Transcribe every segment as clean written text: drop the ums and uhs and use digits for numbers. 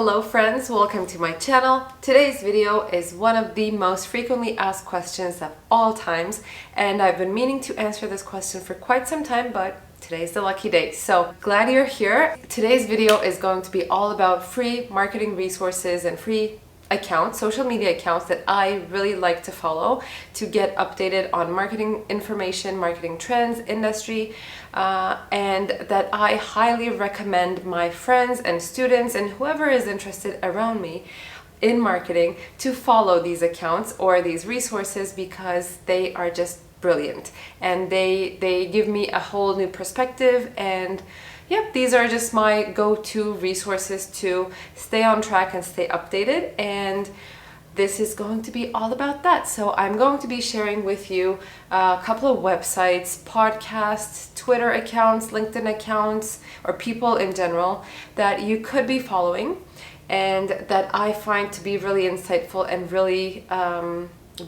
Hello friends, welcome to my channel. Today's video is one of the most frequently asked questions of all times, and I've been meaning to answer this question for quite some time, but today's the lucky day. So glad you're here. Today's video is going to be all about free marketing resources and free accounts, social media accounts that I really like to follow to get updated on marketing information, marketing trends, industry, and that I highly recommend my friends and students and whoever is interested around me in marketing to follow these accounts or these resources because they are just brilliant and they give me a whole new perspective. And yep, these are just my go-to resources to stay on track and stay updated, and this is going to be all about that. So I'm going to be sharing with you a couple of websites, podcasts, Twitter accounts, LinkedIn accounts, or people in general that you could be following and that I find to be really insightful and really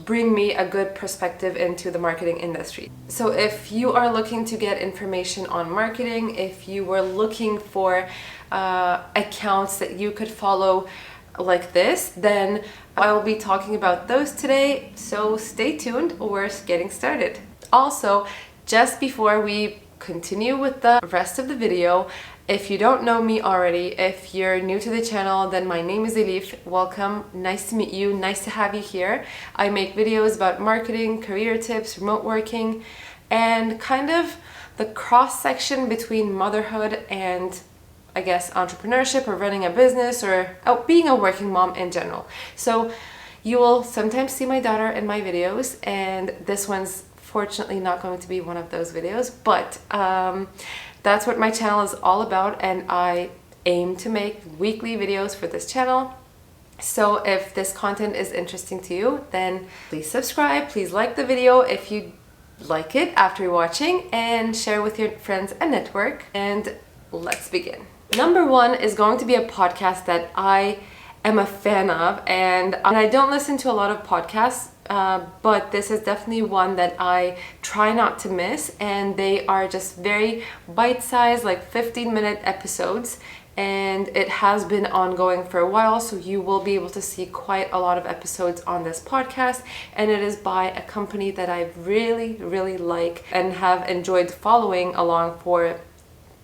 bring me a good perspective into the marketing industry. So if you are looking to get information on marketing, if you were looking for accounts that you could follow like this, then I will be talking about those today. So stay tuned, we're getting started. Also, just before we continue with the rest of the video, if you don't know me already, if you're new to the channel, then my name is Elif. Welcome, nice to meet you, nice to have you here. I make videos about marketing, career tips, remote working, and kind of the cross section between motherhood and I guess entrepreneurship or running a business or being a working mom in general. So you will sometimes see my daughter in my videos, and this one's fortunately not going to be one of those videos, but that's what my channel is all about, and I aim to make weekly videos for this channel. So if this content is interesting to you, then please subscribe, please like the video if you like it after watching, and share with your friends and network. And let's begin. Number one is going to be a podcast that I am a fan of, and I don't listen to a lot of podcasts, but this is definitely one that I try not to miss, and they are just very bite-sized, like 15-minute episodes, and it has been ongoing for a while, so you will be able to see quite a lot of episodes on this podcast, and it is by a company that I really like and have enjoyed following along for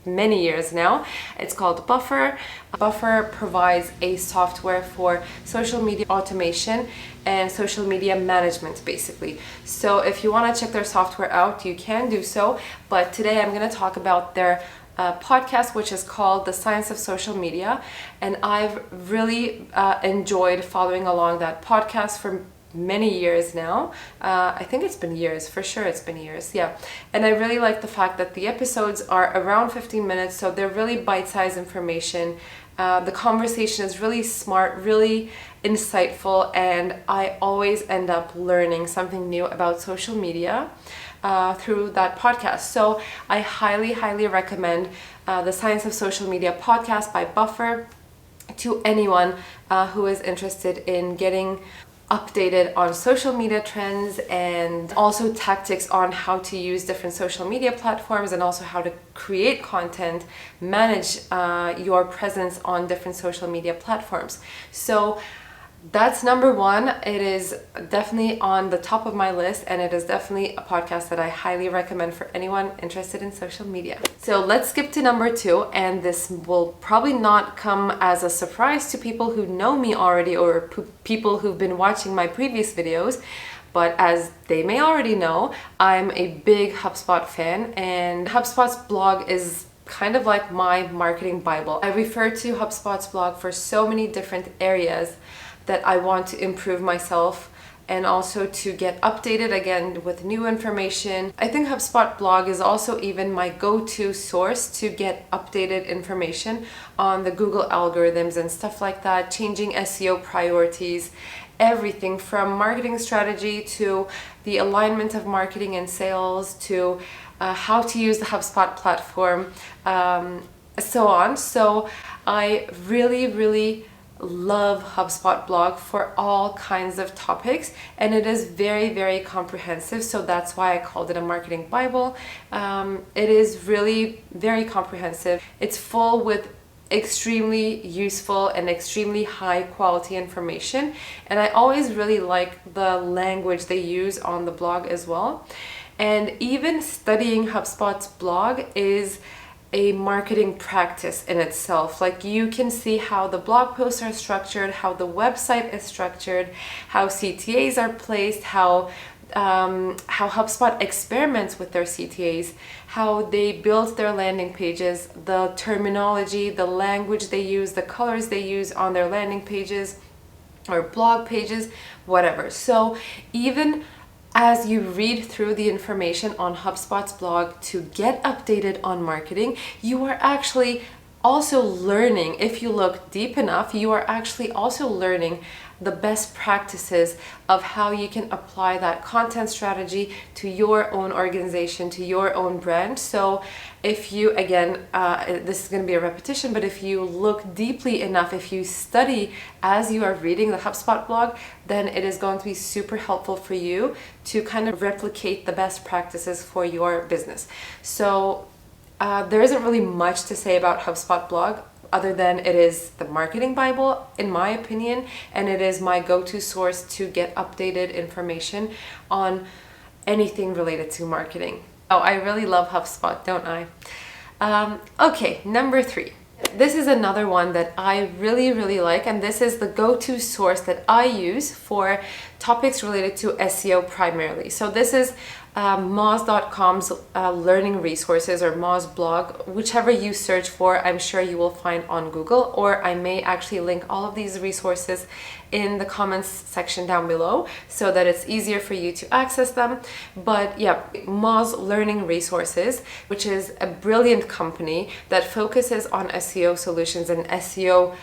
many years now. It's called Buffer. Buffer provides a software for social media automation and social media management, basically. So if you want to check their software out, you can do so. But today I'm going to talk about their podcast, which is called The Science of Social Media. And I've really enjoyed following along that podcast for many years now. I think it's been years, for sure it's been years, yeah. And I really like the fact that the episodes are around 15 minutes, so they're really bite-sized information. The conversation is really smart, really insightful, and I always end up learning something new about social media through that podcast. So I highly recommend the Science of Social Media podcast by Buffer to anyone who is interested in getting updated on social media trends and also tactics on how to use different social media platforms, and also how to create content, manage your presence on different social media platforms. So that's number one. It is definitely on the top of my list, and it is definitely a podcast that I highly recommend for anyone interested in social media. So let's skip to number two, and this will probably not come as a surprise to people who know me already or people who've been watching my previous videos. But as they may already know, I'm a big HubSpot fan, and HubSpot's blog is kind of like my marketing Bible. I refer to HubSpot's blog for so many different areas that I want to improve myself and also to get updated again with new information. I think HubSpot blog is also even my go-to source to get updated information on the Google algorithms and stuff like that, changing SEO priorities, everything from marketing strategy to the alignment of marketing and sales to how to use the HubSpot platform, so on. So I really love HubSpot blog for all kinds of topics, and it is very comprehensive, so that's why I called it a marketing Bible. It is really very comprehensive. It's full with extremely useful and extremely high quality information, and I always really like the language they use on the blog as well. And even studying HubSpot's blog is a marketing practice in itself. Like, you can see how the blog posts are structured, how the website is structured, how CTAs are placed, how HubSpot experiments with their CTAs, how they build their landing pages, the terminology, the language they use, the colors they use on their landing pages or blog pages, whatever. So even as you read through the information on HubSpot's blog to get updated on marketing, you are actually also learning. If you look deep enough, you are actually also learning the best practices of how you can apply that content strategy to your own organization, to your own brand. So if you, again, this is going to be a repetition, but if you look deeply enough, if you study as you are reading the HubSpot blog, then it is going to be super helpful for you to kind of replicate the best practices for your business. So there isn't really much to say about HubSpot blog, other than it is the marketing Bible, in my opinion, and it is my go-to source to get updated information on anything related to marketing. Oh, I really love HubSpot, don't I? Okay, number 3. This is another one that I really, really like, and this is the go-to source that I use for topics related to SEO primarily. So this is Moz.com's Learning Resources, or Moz blog, whichever you search for, I'm sure you will find on Google, or I may actually link all of these resources in the comments section down below so that it's easier for you to access them. But yeah, Moz Learning Resources, which is a brilliant company that focuses on SEO solutions and SEO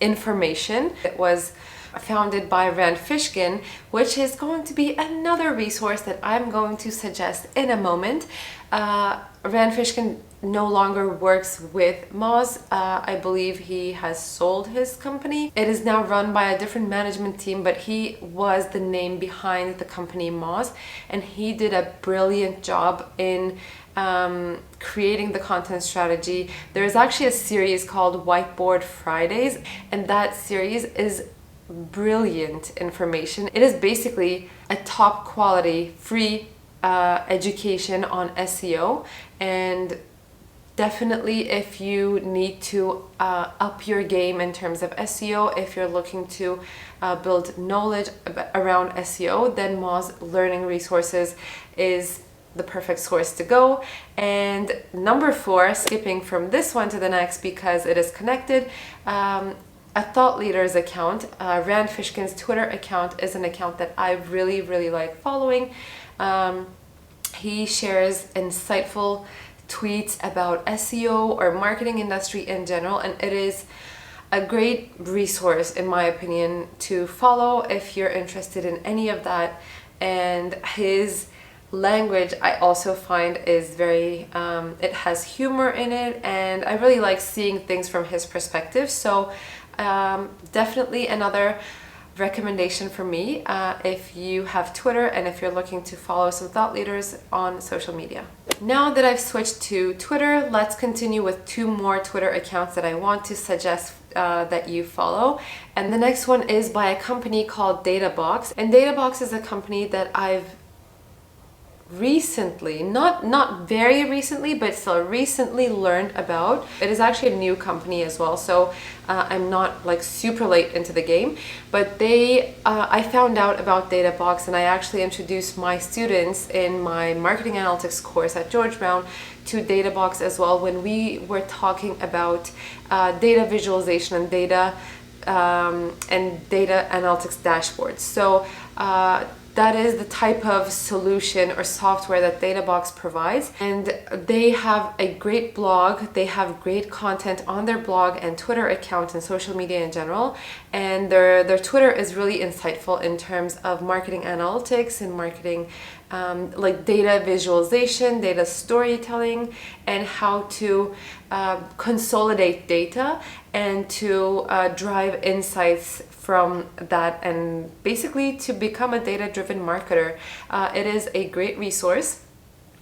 information. It was founded by Rand Fishkin, which is going to be another resource that I'm going to suggest in a moment. Rand Fishkin no longer works with Moz. I believe he has sold his company. It is now run by a different management team, but he was the name behind the company Moz, and he did a brilliant job in creating the content strategy. There is actually a series called Whiteboard Fridays, and that series is brilliant information. It is basically a top quality free education on SEO, and definitely if you need to up your game in terms of SEO, if you're looking to build knowledge around SEO, then Moz Learning Resources is the perfect source to go. And number 4, skipping from this one to the next because it is connected, a thought leader's account. Rand Fishkin's Twitter account is an account that I really, really like following. He shares insightful tweets about SEO or marketing industry in general, and it is a great resource, in my opinion, to follow if you're interested in any of that. And his language I also find is very, it has humor in it, and I really like seeing things from his perspective. So definitely another recommendation for me if you have Twitter and if you're looking to follow some thought leaders on social media. Now that I've switched to Twitter, let's continue with 2 more Twitter accounts that I want to suggest that you follow. And the next one is by a company called DataBox. And DataBox is a company that I've recently, not very recently, but still recently learned about. It is actually a new company as well, so I'm not like super late into the game, but I found out about DataBox, and I actually introduced my students in my marketing analytics course at George Brown to DataBox as well, when we were talking about data visualization and data analytics dashboards. So that is the type of solution or software that DataBox provides, and they have a great blog. They have great content on their blog and Twitter account and social media in general, and their Twitter is really insightful in terms of marketing analytics and marketing like data visualization, data storytelling, and how to consolidate data and to drive insights from that, and basically to become a data-driven marketer. It is a great resource.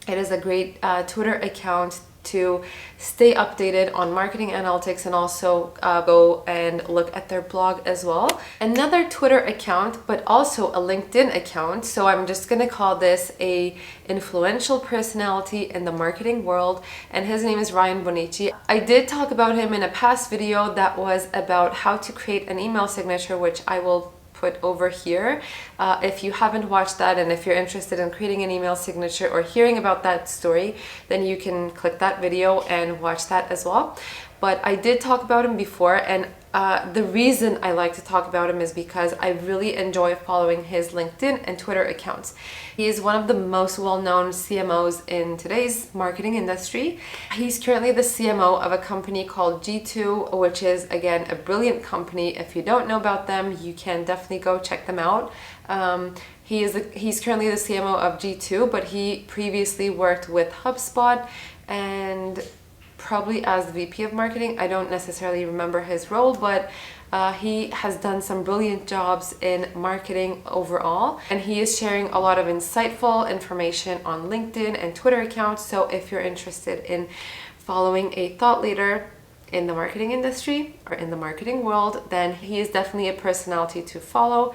It is a great Twitter account to stay updated on marketing analytics and also go and look at their blog as well. Another Twitter account, but also a LinkedIn account. So I'm just gonna call this a influential personality in the marketing world, and his name is Ryan Bonita. I did talk about him in a past video that was about how to create an email signature, which I will put over here. If you haven't watched that, and if you're interested in creating an email signature or hearing about that story, then you can click that video and watch that as well. But I did talk about him before, and the reason I like to talk about him is because I really enjoy following his LinkedIn and Twitter accounts. He is one of the most well-known CMOs in today's marketing industry. He's currently the CMO of a company called G2, which is, again, a brilliant company. If you don't know about them, you can definitely go check them out. He's currently the CMO of G2, but he previously worked with HubSpot and probably as the VP of marketing. I don't necessarily remember his role, but he has done some brilliant jobs in marketing overall, and he is sharing a lot of insightful information on LinkedIn and Twitter accounts. So if you're interested in following a thought leader in the marketing industry or in the marketing world, then he is definitely a personality to follow.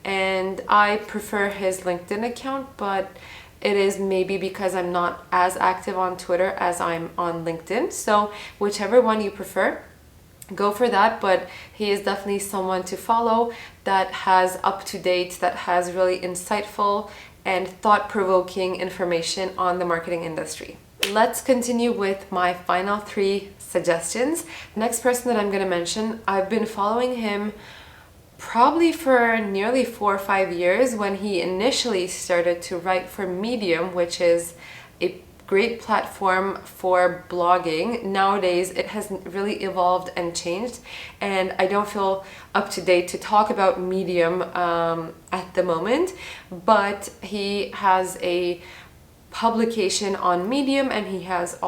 And I prefer his LinkedIn account, but it is maybe because I'm not as active on Twitter as I'm on LinkedIn. So whichever one you prefer, go for that. But he is definitely someone to follow that has up-to-date, that has really insightful and thought-provoking information on the marketing industry. Let's continue with my final 3 suggestions. Next person that I'm going to mention, I've been following him probably for nearly 4 or 5 years when he initially started to write for Medium, which is a great platform for blogging. Nowadays, it has really evolved and changed, and I don't feel up to date to talk about Medium at the moment, but he has a publication on Medium, and he has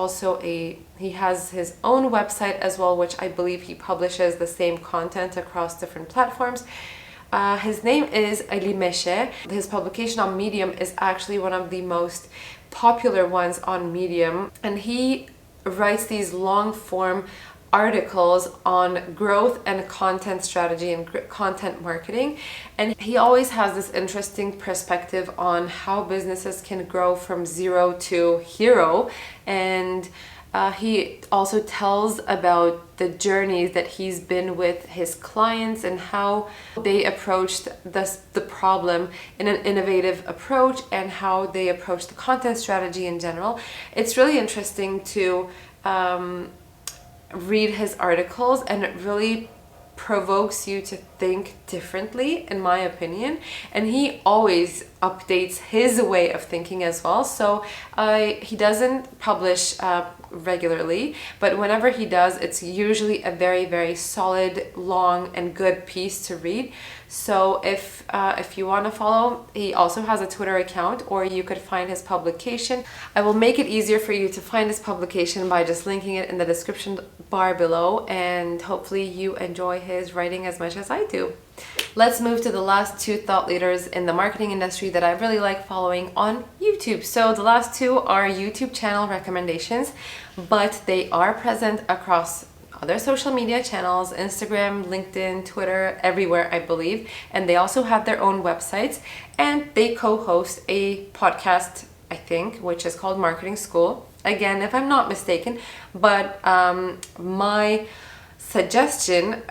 his own website as well, which I believe he publishes the same content across different platforms. His name is Ali Meshe. His publication on Medium is actually one of the most popular ones on Medium, and he writes these long form articles on growth and content strategy and content marketing, and he always has this interesting perspective on how businesses can grow from zero to hero. And he also tells about the journeys that he's been with his clients and how they approached the problem in an innovative approach, and how they approach the content strategy in general. It's really interesting to read his articles, and it really provokes you to think differently, in my opinion. And he always updates his way of thinking as well. So he doesn't publish regularly, but whenever he does, it's usually a very, very solid, long, and good piece to read. So if you want to follow, he also has a Twitter account, or you could find his publication. I will make it easier for you to find his publication by just linking it in the description bar below, and hopefully you enjoy his writing as much as I do. Let's move to the last 2 thought leaders in the marketing industry that I really like following on YouTube. So the last 2 are YouTube channel recommendations, but they are present across other social media channels, Instagram, LinkedIn, Twitter, everywhere, I believe. And they also have their own websites, and they co-host a podcast, I think, which is called Marketing School. Again, if I'm not mistaken, but my suggestion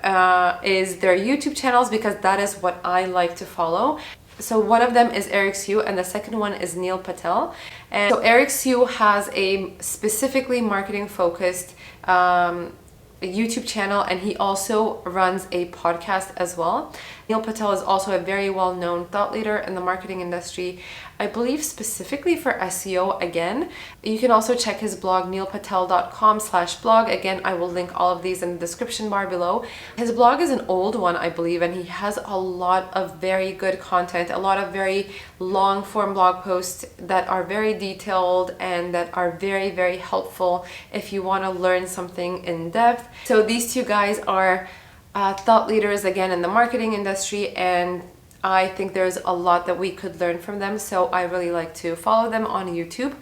is their YouTube channels, because that is what I like to follow. So one of them is Eric Sue, and the second one is Neil Patel. And so Eric Sue has a specifically marketing focused YouTube channel, and he also runs a podcast as well. Neil Patel is also a very well-known thought leader in the marketing industry, I believe specifically for SEO again. You can also check his blog, neilpatel.com/blog. Again, I will link all of these in the description bar below. His blog is an old one, I believe, and he has a lot of very good content, a lot of very long form blog posts that are very detailed and that are very, very helpful if you want to learn something in depth. So these 2 guys are thought leaders again in the marketing industry, and I think there's a lot that we could learn from them. So I really like to follow them on YouTube.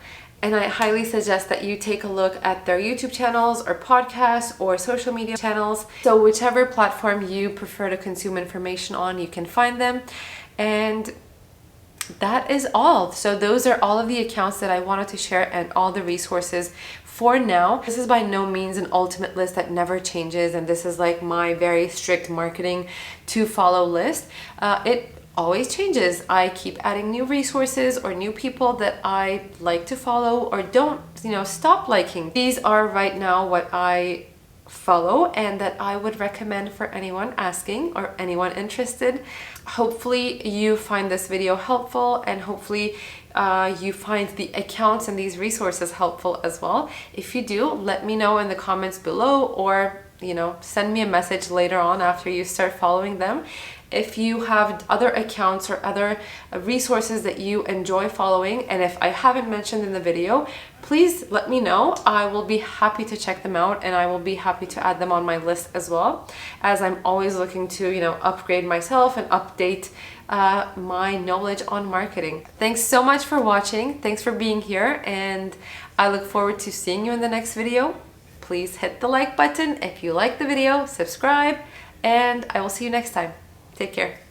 And I highly suggest that you take a look at their YouTube channels or podcasts or social media channels. So whichever platform you prefer to consume information on, you can find them. And that is all. So those are all of the accounts that I wanted to share and all the resources for now. This is by no means an ultimate list that never changes, and this is like my very strict marketing to follow list. It always changes. I keep adding new resources or new people that I like to follow or don't, stop liking. These are right now what I follow and that I would recommend for anyone asking or anyone interested. Hopefully you find this video helpful, and hopefully you find the accounts and these resources helpful as well. If you do, let me know in the comments below, or send me a message later on after you start following them. If you have other accounts or other resources that you enjoy following, and if I haven't mentioned in the video, please let me know. I will be happy to check them out, and I will be happy to add them on my list as well, as I'm always looking to, upgrade myself and update my knowledge on marketing. Thanks so much for watching. Thanks for being here, and I look forward to seeing you in the next video. Please hit the like button if you like the video, subscribe, and I will see you next time. Take care.